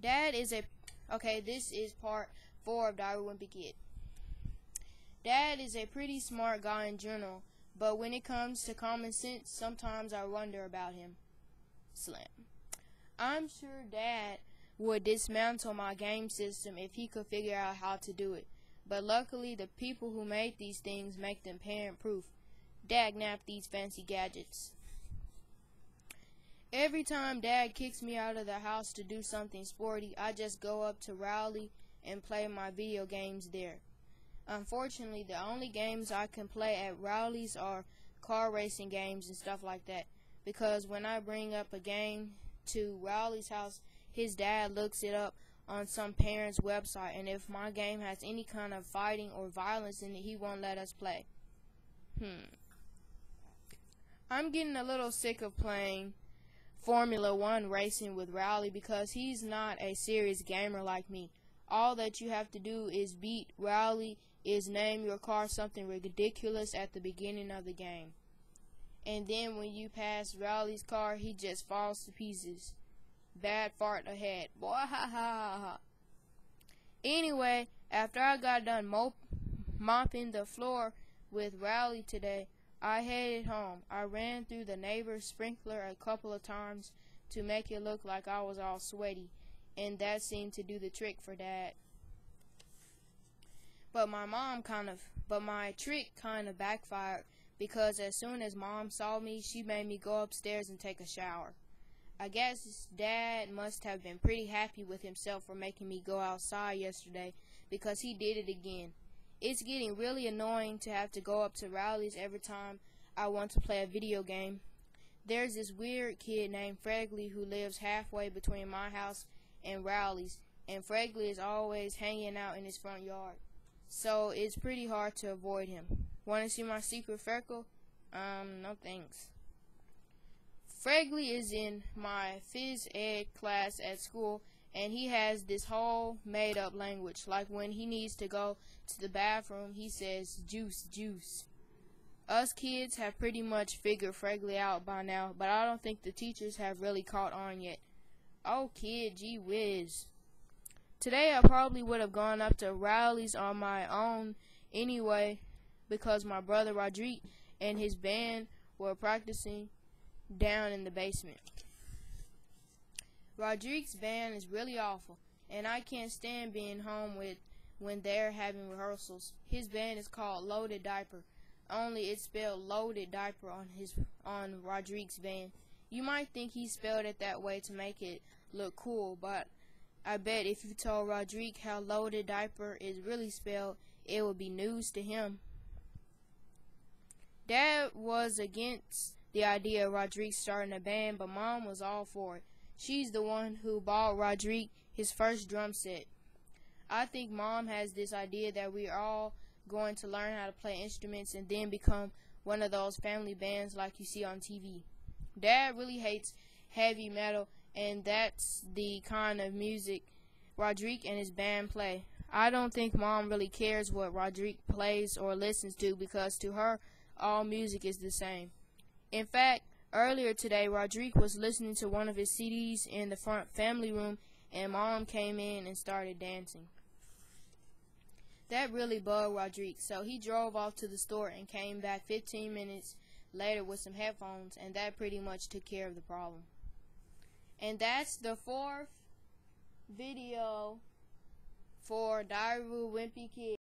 Dad is a okay. This is part 4 of Diary of a Wimpy Kid. Dad is a pretty smart guy in general, but when it comes to common sense, sometimes I wonder about him. Slam. I'm sure Dad would dismantle my game system if he could figure out how to do it, but luckily the people who made these things make them parent-proof. Dagnap these fancy gadgets. Every time Dad kicks me out of the house to do something sporty, I just go up to Rowley and play my video games there. Unfortunately, the only games I can play at Rowley's are car racing games and stuff like that, because when I bring up a game to Rowley's house, his dad looks it up on some parent's website, and if my game has any kind of fighting or violence in it, he won't let us play. I'm getting a little sick of playing Formula 1 racing with Rowley because he's not a serious gamer like me. All that you have to do is beat Rowley is name your car something ridiculous at the beginning of the game. And then when you pass Rowley's car, he just falls to pieces. Bad fart ahead. Boy, ha ha ha ha. Anyway, after I got done mopping the floor with Rowley today, I headed home. I ran through the neighbor's sprinkler a couple of times to make it look like I was all sweaty, and that seemed to do the trick for Dad. But my trick kind of backfired, because as soon as Mom saw me, she made me go upstairs and take a shower. I guess Dad must have been pretty happy with himself for making me go outside yesterday, because he did it again. It's getting really annoying to have to go up to Rowley's every time I want to play a video game. There's this weird kid named Fregley who lives halfway between my house and Rowley's, and Fregley is always hanging out in his front yard, so it's pretty hard to avoid him. Want to see my secret freckle? No thanks. Fregley is in my phys ed class at school, and he has this whole made-up language. Like when he needs to go to the bathroom, he says, juice, juice. Us kids have pretty much figured Fregley out by now, but I don't think the teachers have really caught on yet. Oh, kid, gee whiz. Today I probably would have gone up to Rowley's on my own anyway, because my brother Rodrigue and his band were practicing down in the basement. Rodrigue's band is really awful, and I can't stand being home when they're having rehearsals. His band is called Loaded Diaper, only it's spelled Loaded Diaper on Rodrigue's band. You might think he spelled it that way to make it look cool, but I bet if you told Rodrigue how Loaded Diaper is really spelled, it would be news to him. Dad was against the idea of Rodrigue starting a band, but Mom was all for it. She's the one who bought Rodrigue his first drum set. I think Mom has this idea that we're all going to learn how to play instruments and then become one of those family bands like you see on TV. Dad really hates heavy metal, and that's the kind of music Rodrigue and his band play. I don't think Mom really cares what Rodrigue plays or listens to, because to her, all music is the same. In fact, earlier today, Rodrigue was listening to one of his CDs in the front family room, and Mom came in and started dancing. That really bugged Rodrigue, so he drove off to the store and came back 15 minutes later with some headphones, and that pretty much took care of the problem. And that's the 4th video for Diary of a Wimpy Kid.